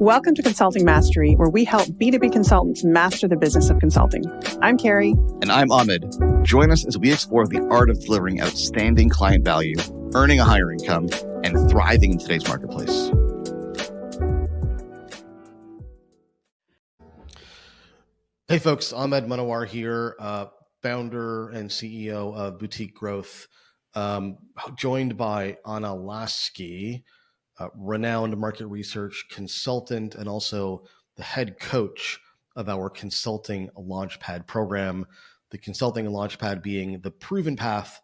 Welcome to Consulting Mastery, where we help B2B consultants master the business of consulting. I'm Carrie. And I'm Ahmed. Join us as we explore the art of delivering outstanding client value, earning a higher income, and thriving in today's marketplace. Hey folks, Ahmed Manowar here, founder and CEO of Boutique Growth, joined by Anna Lasky, renowned market research consultant and also the head coach of our Consulting Launchpad program. The Consulting Launchpad being the proven path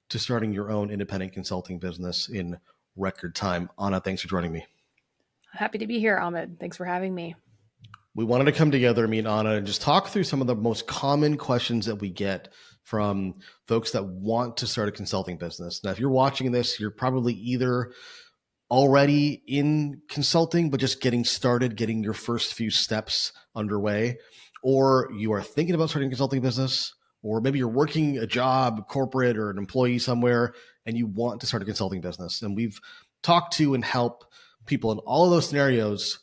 to starting your own independent consulting business in record time. Anna, thanks for joining me. Happy to be here, Ahmed. Thanks for having me. We wanted to come together, me and Anna, and just talk through some of the most common questions that we get from folks that want to start a consulting business. Now, if you're watching this, you're probably either already in consulting, but just getting started, getting your first few steps underway, or you are thinking about starting a consulting business, or maybe you're working a job, corporate or an employee somewhere, and you want to start a consulting business. And we've talked to and help people in all of those scenarios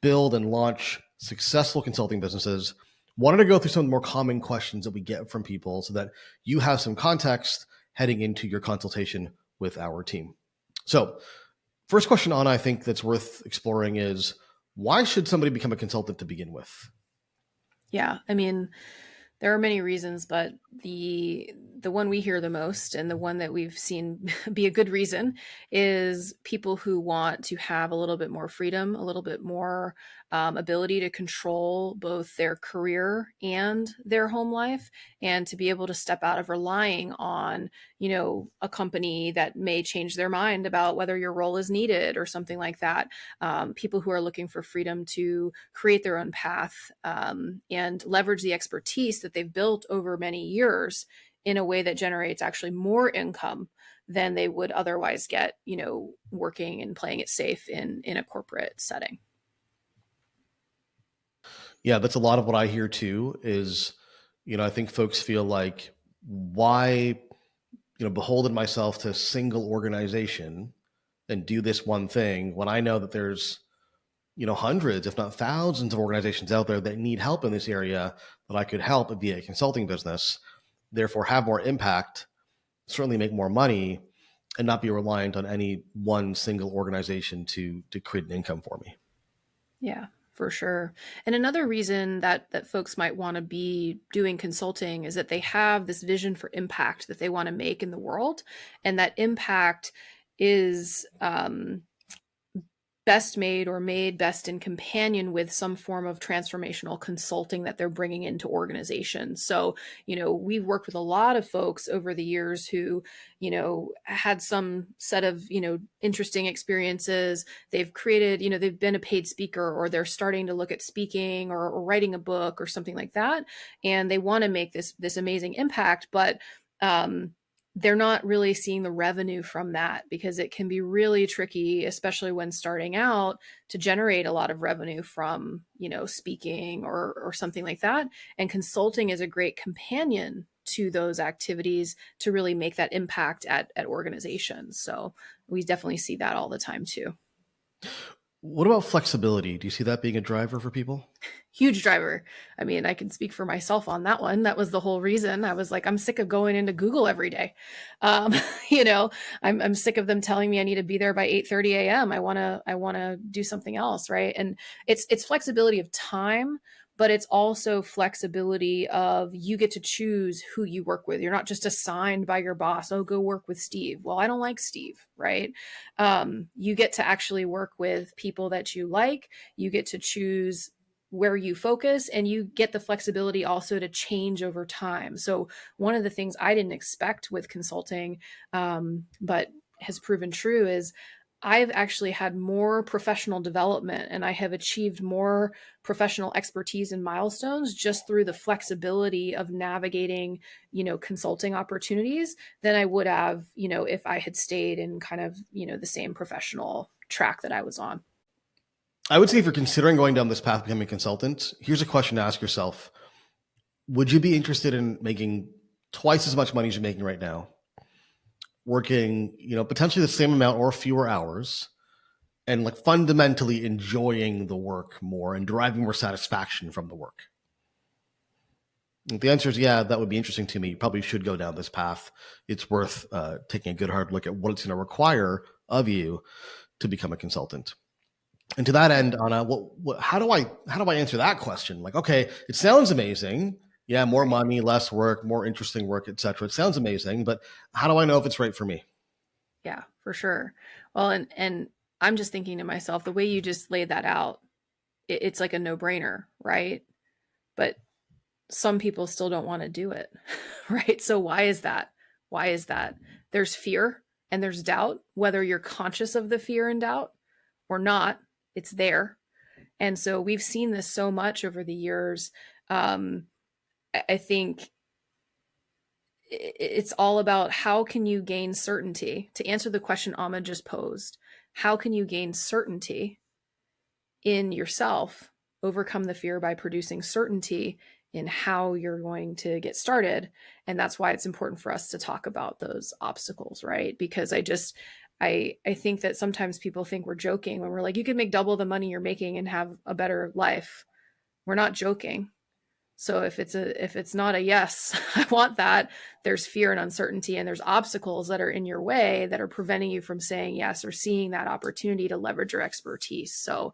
build and launch successful consulting businesses. Wanted to go through some of the more common questions that we get from people so that you have some context heading into your consultation with our team. So first question, Anna, I think that's worth exploring is, why should somebody become a consultant to begin with? Yeah, I mean, there are many reasons, but the one we hear the most and the one that we've seen be a good reason is people who want to have a little bit more freedom, a little bit more ability to control both their career and their home life, and to be able to step out of relying on, a company that may change their mind about whether your role is needed or something like that. People who are looking for freedom to create their own path and leverage the expertise that they've built over many years in a way that generates actually more income than they would otherwise get, working and playing it safe in a corporate setting. Yeah, that's a lot of what I hear too is, I think folks feel like, why, beholden myself to a single organization and do this one thing when I know that there's, hundreds, if not thousands of organizations out there that need help in this area that I could help via a consulting business, therefore have more impact, certainly make more money, and not be reliant on any one single organization to create an income for me. Yeah, for sure. And another reason that folks might want to be doing consulting is that they have this vision for impact that they want to make in the world. And that impact is best made or made best in companion with some form of transformational consulting that they're bringing into organizations. So, we've worked with a lot of folks over the years who, had some set of, interesting experiences. They've created, they've been a paid speaker, or they're starting to look at speaking or writing a book or something like that. And they want to make this amazing impact, but they're not really seeing the revenue from that, because it can be really tricky, especially when starting out, to generate a lot of revenue from, speaking or something like that. And consulting is a great companion to those activities to really make that impact at organizations. So we definitely see that all the time too. What about flexibility? Do you see that being a driver for people? Huge driver. I mean, I can speak for myself on that one. That was the whole reason. I was like, I'm sick of going into Google every day. I'm sick of them telling me I need to be there by 8:30 a.m. I want to do something else, right? And it's flexibility of time, but it's also flexibility of, you get to choose who you work with. You're not just assigned by your boss, oh, go work with Steve. Well, I don't like Steve, right? You get to actually work with people that you like. You get to choose where you focus, and you get the flexibility also to change over time. So one of the things I didn't expect with consulting, but has proven true, is I've actually had more professional development, and I have achieved more professional expertise and milestones just through the flexibility of navigating, consulting opportunities than I would have, if I had stayed in kind of, the same professional track that I was on. I would say, if you're considering going down this path, becoming a consultant, here's a question to ask yourself. Would you be interested in making twice as much money as you're making right now, working, potentially the same amount or fewer hours, and like fundamentally enjoying the work more and deriving more satisfaction from the work? If the answer is yeah, that would be interesting to me. You probably should go down this path. It's worth taking a good hard look at what it's going to require of you to become a consultant. And to that end, Anna, how do I answer that question? Like, okay, it sounds amazing. Yeah, more money, less work, more interesting work, et cetera. It sounds amazing, but how do I know if it's right for me? Yeah, for sure. Well, and I'm just thinking to myself, the way you just laid that out, it's like a no-brainer, right? But some people still don't want to do it, right? So why is that? Why is that? There's fear and there's doubt, whether you're conscious of the fear and doubt or not, it's there. And so we've seen this so much over the years. I think it's all about how can you gain certainty? To answer the question Ahmed just posed, how can you gain certainty in yourself, overcome the fear by producing certainty in how you're going to get started? And that's why it's important for us to talk about those obstacles, right? Because I think that sometimes people think we're joking when we're like, you can make double the money you're making and have a better life. We're not joking. So if it's not a yes, I want that, there's fear and uncertainty, and there's obstacles that are in your way that are preventing you from saying yes or seeing that opportunity to leverage your expertise. So,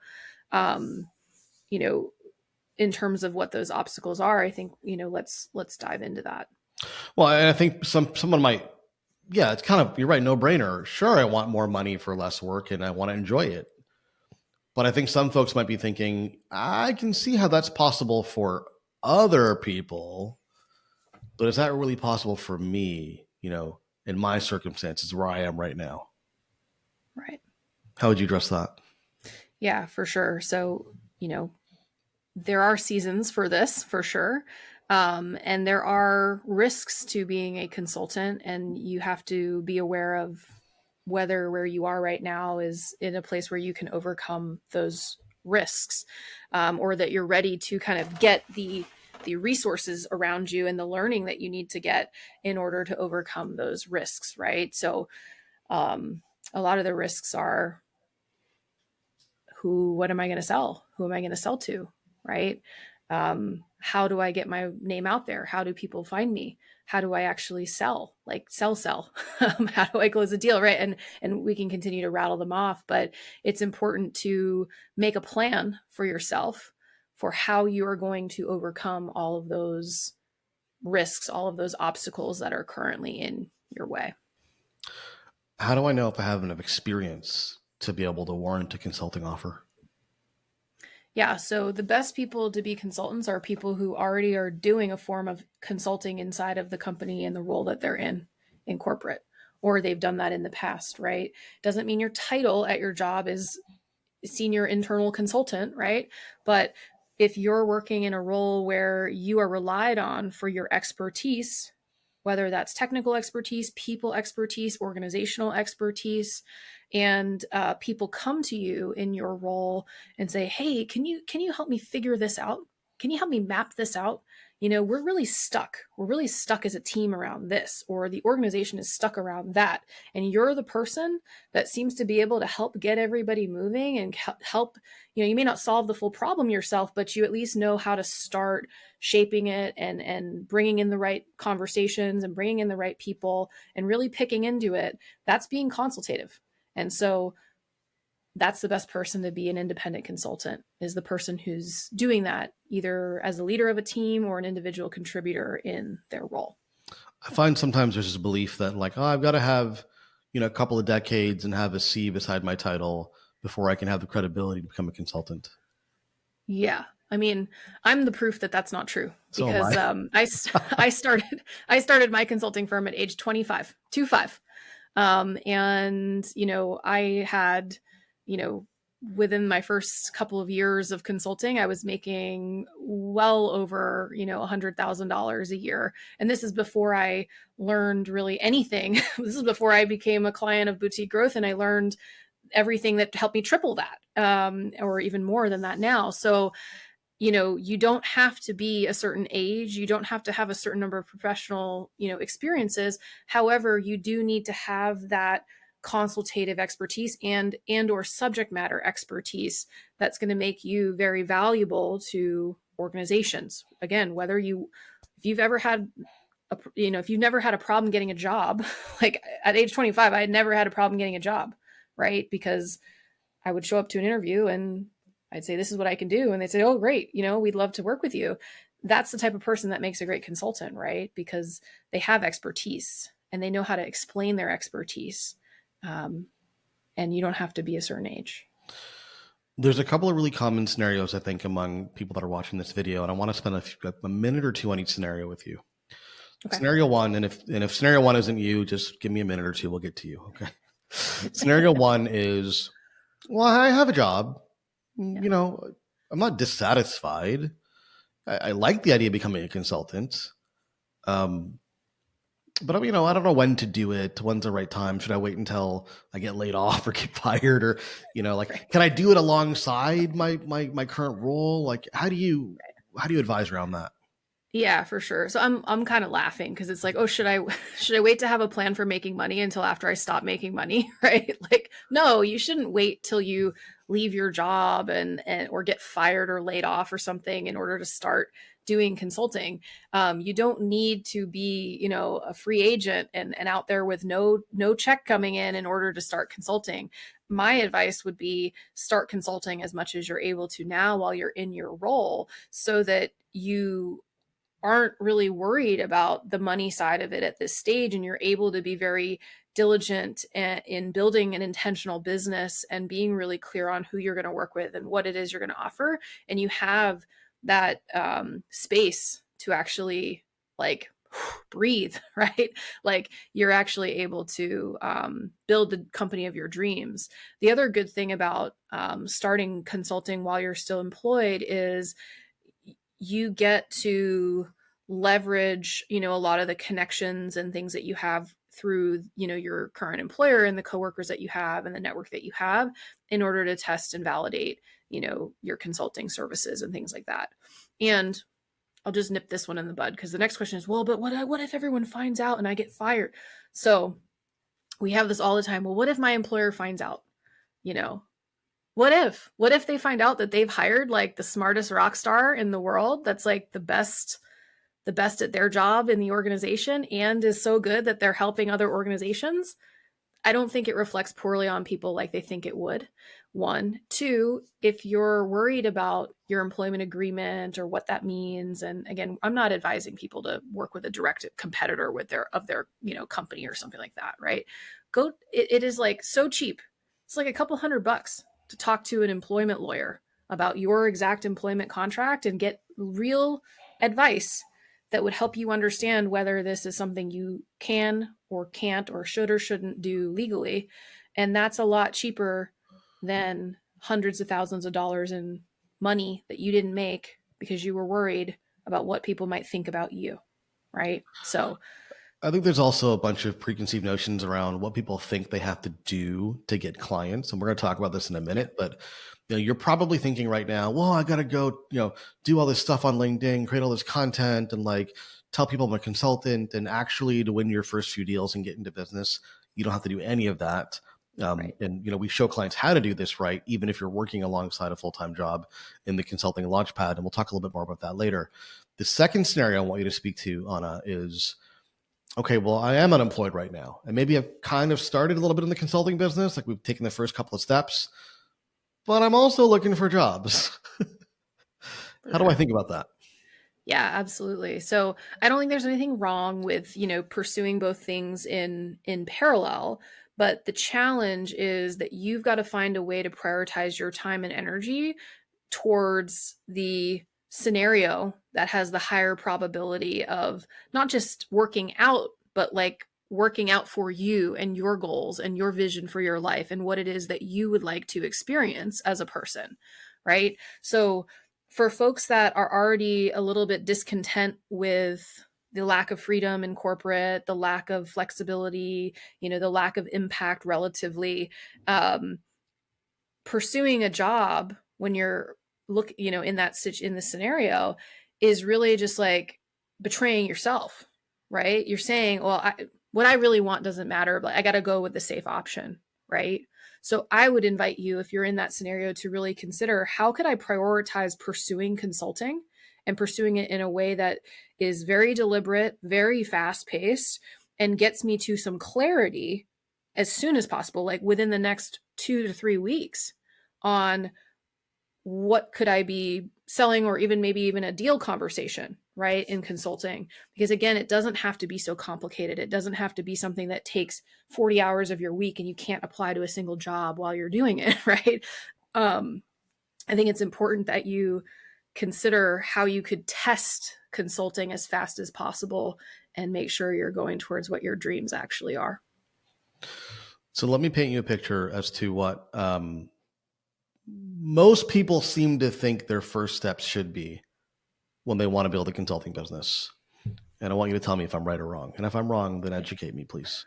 in terms of what those obstacles are, I think, let's dive into that. Well, I think someone might, yeah, it's kind of, you're right, no brainer. Sure, I want more money for less work and I want to enjoy it. But I think some folks might be thinking, I can see how that's possible for other people, but is that really possible for me, in my circumstances where I am right now? Right. How would you address that? Yeah, for sure. So, there are seasons for this, for sure. And there are risks to being a consultant, and you have to be aware of whether where you are right now is in a place where you can overcome those risks, or that you're ready to kind of get the resources around you and the learning that you need to get in order to overcome those risks, right? So a lot of the risks are, what am I going to sell? Who am I going to sell to, right? How do I get my name out there? How do people find me? How do I actually sell? Like sell? How do I close a deal, right? And we can continue to rattle them off, but it's important to make a plan for yourself for how you are going to overcome all of those risks, all of those obstacles that are currently in your way. How do I know if I have enough experience to be able to warrant a consulting offer? Yeah, so the best people to be consultants are people who already are doing a form of consulting inside of the company and the role that they're in corporate, or they've done that in the past, right? Doesn't mean your title at your job is senior internal consultant, right? But if you're working in a role where you are relied on for your expertise, whether that's technical expertise, people expertise, organizational expertise, and people come to you in your role and say, hey, can you help me figure this out? Can you help me map this out? We're really stuck. We're really stuck as a team around this, or the organization is stuck around that. And you're the person that seems to be able to help get everybody moving and help, you may not solve the full problem yourself, but you at least know how to start shaping it and bringing in the right conversations and bringing in the right people and really picking into it. That's being consultative. And so that's the best person to be an independent consultant, is the person who's doing that either as a leader of a team or an individual contributor in their role. I find sometimes there's this belief that like, I've got to have, a couple of decades and have a C beside my title before I can have the credibility to become a consultant. Yeah. I mean, I'm the proof that that's not true, because I started my consulting firm at age 25. And, I had, within my first couple of years of consulting, I was making well over, $100,000 a year. And this is before I learned really anything. This is before I became a client of Boutique Growth, and I learned everything that helped me triple that, or even more than that now. So, you don't have to be a certain age. You don't have to have a certain number of professional, experiences. However, you do need to have that consultative expertise and or subject matter expertise that's going to make you very valuable to organizations. Again, if you've ever had if you've never had a problem getting a job, like at age 25, I had never had a problem getting a job, right? Because I would show up to an interview and I'd say, this is what I can do. And they'd say, oh, great. We'd love to work with you. That's the type of person that makes a great consultant, right? Because they have expertise and they know how to explain their expertise. And you don't have to be a certain age. There's a couple of really common scenarios, I think, among people that are watching this video. And I want to spend a minute or two on each scenario with you. Okay. Scenario one, and if scenario one isn't you, just give me a minute or two. We'll get to you. Okay. Scenario one is, well, I have a job. Yeah. I'm not dissatisfied. I like the idea of becoming a consultant. But I don't know when to do it. When's the right time? Should I wait until I get laid off or get fired? Or, can I do it alongside my current role? Like, how do you advise around that? Yeah, for sure. So I'm kind of laughing because it's like, oh, should I wait to have a plan for making money until after I stop making money? Right? Like, no, you shouldn't wait till you leave your job and or get fired or laid off or something in order to start doing consulting. You don't need to be, a free agent and out there with no check coming in order to start consulting. My advice would be start consulting as much as you're able to now while you're in your role so that you aren't really worried about the money side of it at this stage. And you're able to be very diligent in building an intentional business and being really clear on who you're going to work with and what it is you're going to offer. And you have that space to actually breathe, right? Like you're actually able to build the company of your dreams. The other good thing about starting consulting while you're still employed is you get to leverage, a lot of the connections and things that you have through, your current employer and the coworkers that you have and the network that you have in order to test and validate, your consulting services and things like that. And I'll just nip this one in the bud because the next question is, well, but what if everyone finds out and I get fired? So we have this all the time. Well, what if my employer finds out? What if they find out that they've hired like the smartest rock star in the world that's like the best at their job in the organization and is so good that they're helping other organizations? I don't think it reflects poorly on people like they think it would. 1, 2, if you're worried about your employment agreement or what that means, and again, I'm not advising people to work with a direct competitor of their company or something like that, right? It is like so cheap. It's like a couple $100 to talk to an employment lawyer about your exact employment contract and get real advice that would help you understand whether this is something you can or can't or should or shouldn't do legally. And that's a lot cheaper than hundreds of thousands of dollars in money that you didn't make because you were worried about what people might think about you, right? So I think there's also a bunch of preconceived notions around what people think they have to do to get clients. And we're going to talk about this in a minute, but you're probably thinking right now, well, I got to go, do all this stuff on LinkedIn, create all this content and tell people I'm a consultant. And actually to win your first few deals and get into business, you don't have to do any of that. Right. And, we show clients how to do this right, even if you're working alongside a full-time job in the consulting launchpad. And we'll talk a little bit more about that later. The second scenario I want you to speak to, Anna, is, okay, well, I am unemployed right now. And maybe I've kind of started a little bit in the consulting business. Like we've taken the first couple of steps, but I'm also looking for jobs. How do I think about that? Yeah, absolutely. So I don't think there's anything wrong with, pursuing both things in parallel, but the challenge is that you've got to find a way to prioritize your time and energy towards the scenario that has the higher probability of not just working out, but working out for you and your goals and your vision for your life and what it is that you would like to experience as a person, right? So for folks that are already a little bit discontent with the lack of freedom in corporate, the lack of flexibility, the lack of impact relatively, pursuing a job when you're in this scenario is really just like betraying yourself, right? You're saying, well, what I really want doesn't matter, but I got to go with the safe option, right? So I would invite you, if you're in that scenario, to really consider, how could I prioritize pursuing consulting and pursuing it in a way that is very deliberate, very fast paced, and gets me to some clarity as soon as possible, like within the next 2 to 3 weeks, on what could I be selling, or even maybe even a deal conversation, right, in consulting. Because again, it doesn't have to be so complicated. It doesn't have to be something that takes 40 hours of your week and you can't apply to a single job while you're doing it, right? I think it's important that you consider how you could test consulting as fast as possible and make sure you're going towards what your dreams actually are. So let me paint you a picture as to what most people seem to think their first steps should be when they want to build a consulting business. And I want you to tell me if I'm right or wrong. And if I'm wrong, then educate me, please.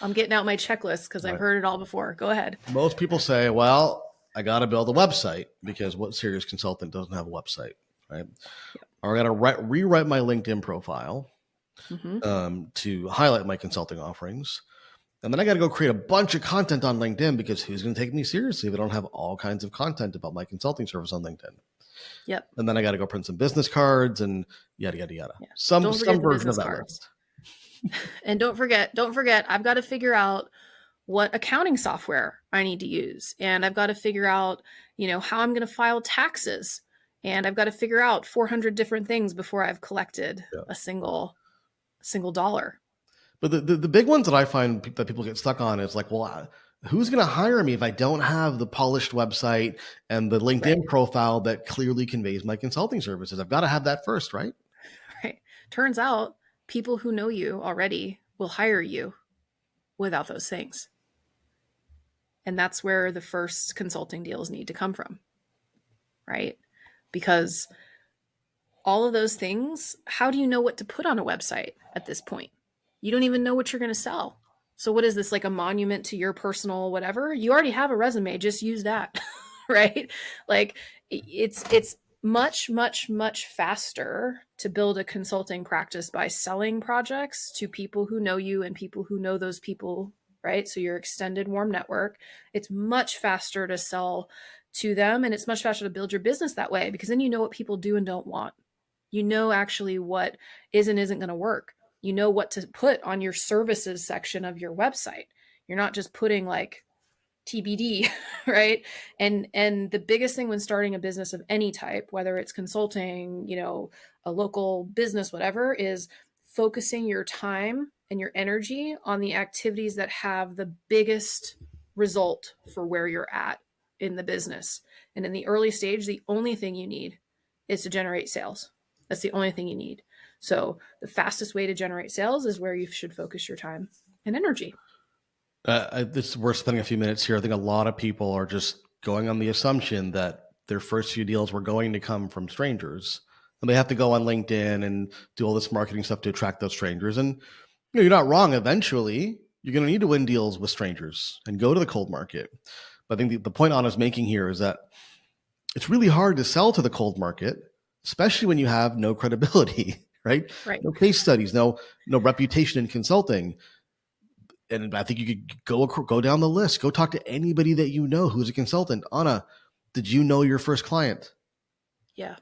I'm getting out my checklist because I've heard it all before. Go ahead. Most people say, well, I got to build a website, because what serious consultant doesn't have a website, right? Yep. Or I got to rewrite my LinkedIn profile to highlight my consulting offerings. And then I got to go create a bunch of content on LinkedIn, because who's going to take me seriously if I don't have all kinds of content about my consulting service on LinkedIn? Yep. And then I got to go print some business cards and yada, yada, yada. Yeah. Some version of that list. And don't forget, I've got to figure out what accounting software I need to use. And I've got to figure out, how I'm going to file taxes. And I've got to figure out 400 different things before I've collected a single dollar. But the big ones that I find that people get stuck on is like, well, who's going to hire me if I don't have the polished website and the LinkedIn profile that clearly conveys my consulting services? I've got to have that first, right? Right. Turns out people who know you already will hire you without those things. And that's where the first consulting deals need to come from, right? Because all of those things, how do you know what to put on a website at this point? You don't even know what you're going to sell. So what is this, like a monument to your personal whatever? You already have a resume, just use that, right? Like it's much, much, much faster to build a consulting practice by selling projects to people who know you and people who know those people, right? So your extended warm network, it's much faster to sell to them, and it's much faster to build your business that way, because then you know what people do and don't want. You know actually what is and isn't going to work. You know what to put on your services section of your website. You're not just putting like TBD, right? And the biggest thing when starting a business of any type, whether it's consulting, a local business, whatever, is focusing your time and your energy on the activities that have the biggest result for where you're at in the business. And in the early stage, the only thing you need is to generate sales. That's the only thing you need. So the fastest way to generate sales is where you should focus your time and energy. We're spending a few minutes here. I think a lot of people are just going on the assumption that their first few deals were going to come from strangers, and they have to go on LinkedIn and do all this marketing stuff to attract those strangers. And you're not wrong. Eventually, you're going to need to win deals with strangers and go to the cold market. But I think the point Anna's making here is that it's really hard to sell to the cold market, especially when you have no credibility. Right? No case studies, no reputation in consulting. And I think you could go down the list, go talk to anybody that you know who's a consultant. Anna, did you know your first client? Yeah.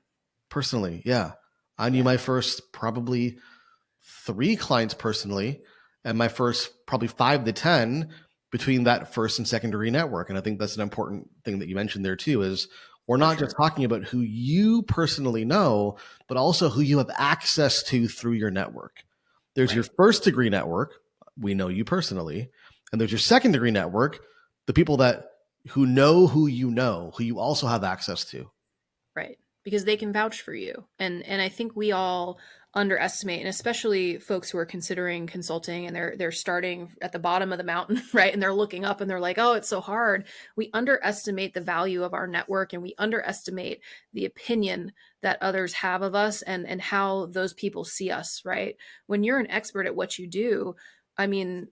Personally, yeah. I knew my first probably 3 clients personally, and my first probably 5 to 10 between that first and secondary network. And I think that's an important thing that you mentioned there too, is we're not just talking about who you personally know, but also who you have access to through your network. There's your first degree network. We know you personally. And there's your second degree network, the people who know who you also have access to. Right. Because they can vouch for you. And I think we all underestimate, and especially folks who are considering consulting and they're starting at the bottom of the mountain, right? And they're looking up and they're like, oh, it's so hard. We underestimate the value of our network, and we underestimate the opinion that others have of us and how those people see us, right? When you're an expert at what you do, I mean,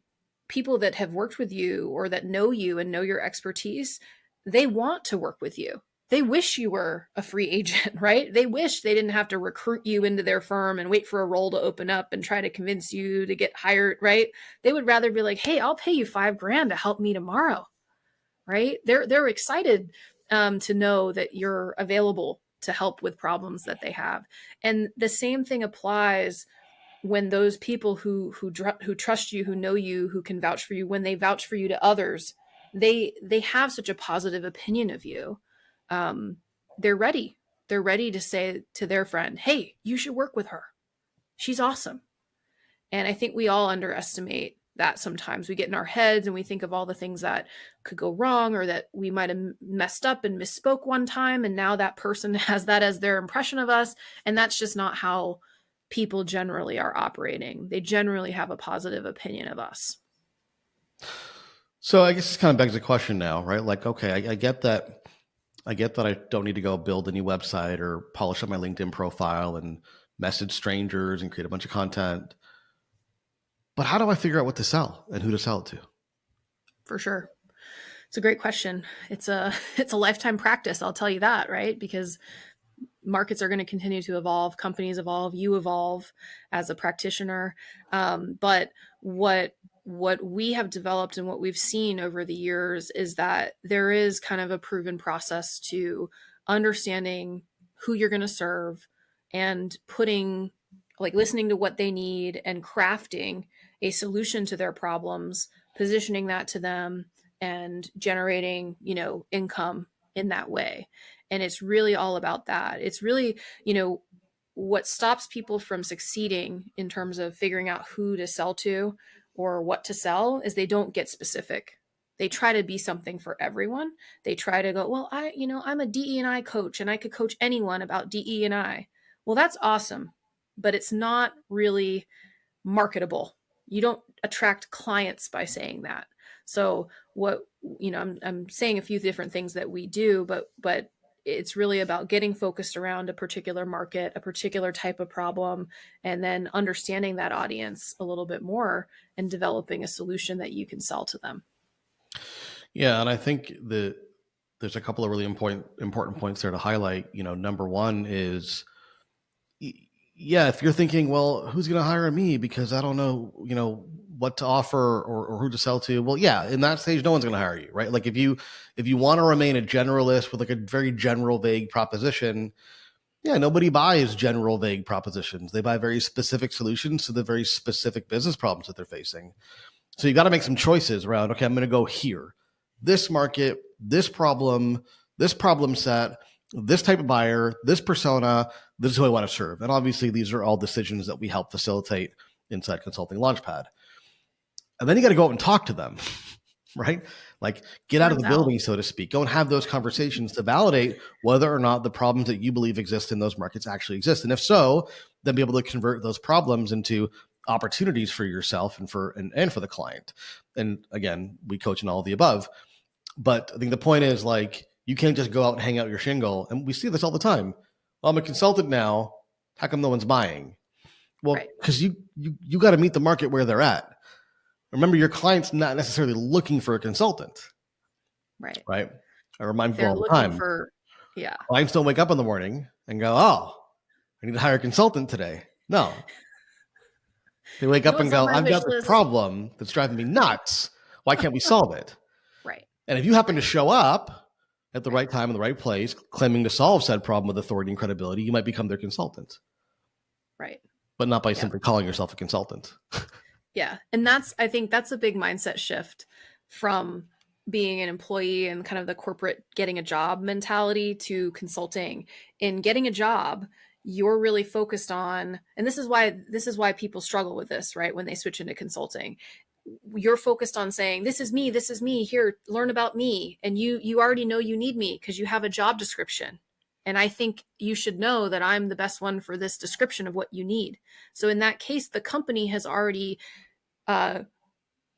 people that have worked with you or that know you and know your expertise, they want to work with you. they wish you were a free agent, right? They wish they didn't have to recruit you into their firm and wait for a role to open up and try to convince you to get hired, right? They would rather be like, hey, I'll pay you $5,000 to help me tomorrow, right? They're excited to know that you're available to help with problems that they have. And the same thing applies when those people who trust you, who know you, who can vouch for you, when they vouch for you to others, they have such a positive opinion of you. They're ready. They're ready to say to their friend, hey, you should work with her. She's awesome. And I think we all underestimate that sometimes. We get in our heads and we think of all the things that could go wrong, or that we might have messed up and misspoke one time, and now that person has that as their impression of us. And that's just not how people generally are operating. They generally have a positive opinion of us. So I guess this kind of begs the question now, right? Like, okay, I get that. I get that I don't need to go build a new website or polish up my LinkedIn profile and message strangers and create a bunch of content. But how do I figure out what to sell and who to sell it to? For sure. It's a great question. It's a lifetime practice, I'll tell you that, right? Because markets are going to continue to evolve, companies evolve, you evolve as a practitioner. But what we have developed and what we've seen over the years is that there is kind of a proven process to understanding who you're going to serve and listening to what they need and crafting a solution to their problems, positioning that to them and generating, income in that way. And it's really all about that. It's really, what stops people from succeeding in terms of figuring out who to sell to or what to sell is they don't get specific. They try to be something for everyone. They try to go, well, I'm a DE&I coach and I could coach anyone about DE&I. Well, that's awesome, but it's not really marketable. You don't attract clients by saying that. So I'm saying a few different things that we do, but it's really about getting focused around a particular market, a particular type of problem, and then understanding that audience a little bit more and developing a solution that you can sell to them. Yeah. And I think there's a couple of really important points there to highlight. Number one is, if you're thinking, well, who's going to hire me because I don't know, what to offer or who to sell to. Well, yeah, in that stage, no one's going to hire you, right? Like if you want to remain a generalist with like a very general, vague proposition, nobody buys general, vague propositions. They buy very specific solutions to the very specific business problems that they're facing. So you got to make some choices around, okay, I'm going to go here, this market, this problem set, this type of buyer, this persona, this is who I want to serve. And obviously these are all decisions that we help facilitate inside Consulting Launchpad. And then you got to go out and talk to them, right? Like get out of the building, so to speak. Go and have those conversations to validate whether or not the problems that you believe exist in those markets actually exist. And if so, then be able to convert those problems into opportunities for yourself and for the client. And again, we coach in all of the above. But I think the point is like, you can't just go out and hang out your shingle. And we see this all the time. Well, I'm a consultant now. How come no one's buying? Well, because you got to meet the market where they're at. Remember, your client's not necessarily looking for a consultant. Right. I remind people all the time. Clients don't wake up in the morning and go, oh, I need to hire a consultant today. No. They wake up and go, I've got this problem that's driving me nuts. Why can't we solve it? Right. And if you happen to show up at the right time in the right place, claiming to solve said problem with authority and credibility, you might become their consultant. Right. But not by simply calling yourself a consultant. Yeah. And I think that's a big mindset shift from being an employee and kind of the corporate getting a job mentality to consulting. In getting a job, you're really focused on, and this is why people struggle with this, right? When they switch into consulting, you're focused on saying, this is me, here, learn about me. And you already know you need me because you have a job description. And I think you should know that I'm the best one for this description of what you need. So in that case, the company has already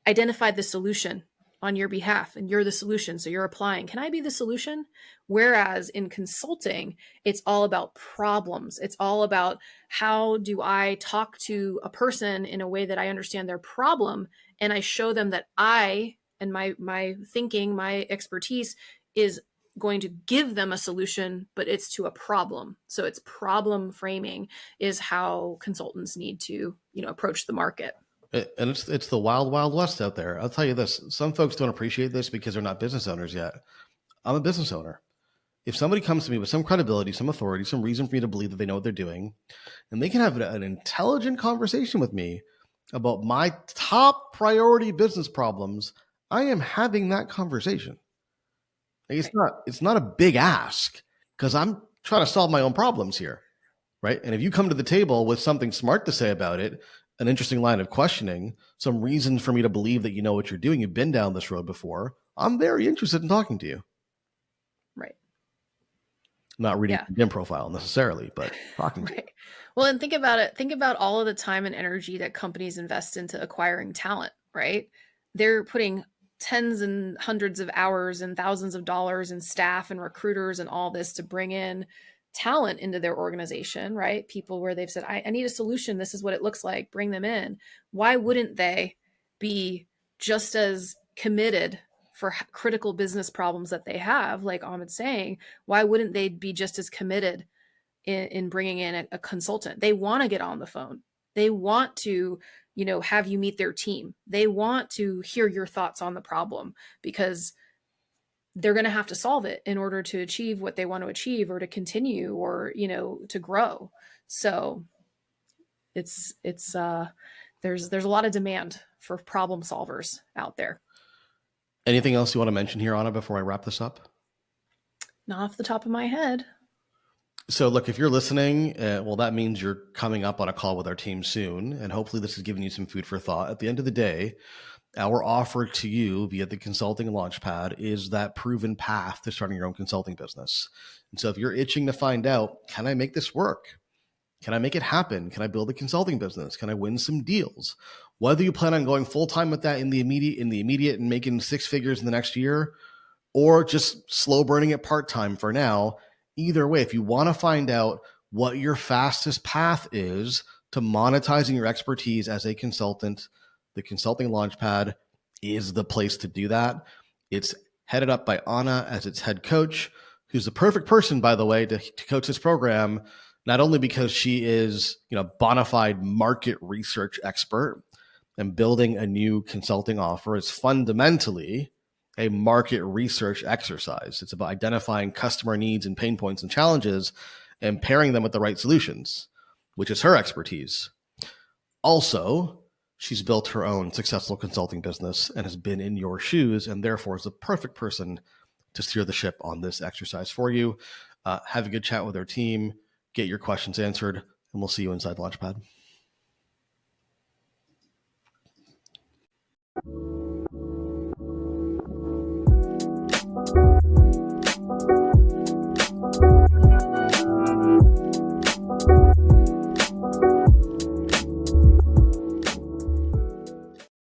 identified the solution on your behalf, and you're the solution. So you're applying, can I be the solution? Whereas in consulting, it's all about problems. It's all about how do I talk to a person in a way that I understand their problem, and I show them that I and my thinking, my expertise is going to give them a solution, but it's to a problem. So it's problem framing is how consultants need to, approach the market. And it's the wild, wild west out there. I'll tell you this. Some folks don't appreciate this because they're not business owners yet. I'm a business owner. If somebody comes to me with some credibility, some authority, some reason for me to believe that they know what they're doing, and they can have an intelligent conversation with me about my top priority business problems, I am having that conversation. It's not a big ask because I'm trying to solve my own problems here, right? And if you come to the table with something smart to say about it, an interesting line of questioning, some reason for me to believe that you know what you're doing, you've been down this road before, I'm very interested in talking to you. Right. Not reading your LinkedIn profile necessarily, but talking to you. Well, and think about it. Think about all of the time and energy that companies invest into acquiring talent, right? They're putting tens and hundreds of hours and thousands of dollars in staff and recruiters and all this to bring in talent into their organization, right? People where they've said, I need a solution. This is what it looks like. Bring them in. Why wouldn't they be just as committed for critical business problems that they have? Like Amit's saying, why wouldn't they be just as committed in bringing in a consultant? They want to get on the phone. They want to, have you meet their team. They want to hear your thoughts on the problem because they're going to have to solve it in order to achieve what they want to achieve or to continue or, to grow. So there's a lot of demand for problem solvers out there. Anything else you want to mention here, Anna, before I wrap this up? Not off the top of my head. So look, if you're listening, well, that means you're coming up on a call with our team soon. And hopefully this has given you some food for thought. At the end of the day, our offer to you via the Consulting Launchpad is that proven path to starting your own consulting business. And so if you're itching to find out, can I make this work? Can I make it happen? Can I build a consulting business? Can I win some deals? Whether you plan on going full-time with that in the immediate and making six figures in the next year, or just slow burning it part-time for now, either way, if you want to find out what your fastest path is to monetizing your expertise as a consultant, the Consulting Launchpad is the place to do that. It's headed up by Anna as its head coach, who's the perfect person, by the way, to coach this program, not only because she is, bona fide market research expert and building a new consulting offer is fundamentally a market research exercise. It's about identifying customer needs and pain points and challenges and pairing them with the right solutions, which is her expertise. Also, she's built her own successful consulting business and has been in your shoes and therefore is the perfect person to steer the ship on this exercise for you. Have a good chat with our team, get your questions answered, and we'll see you inside Launchpad.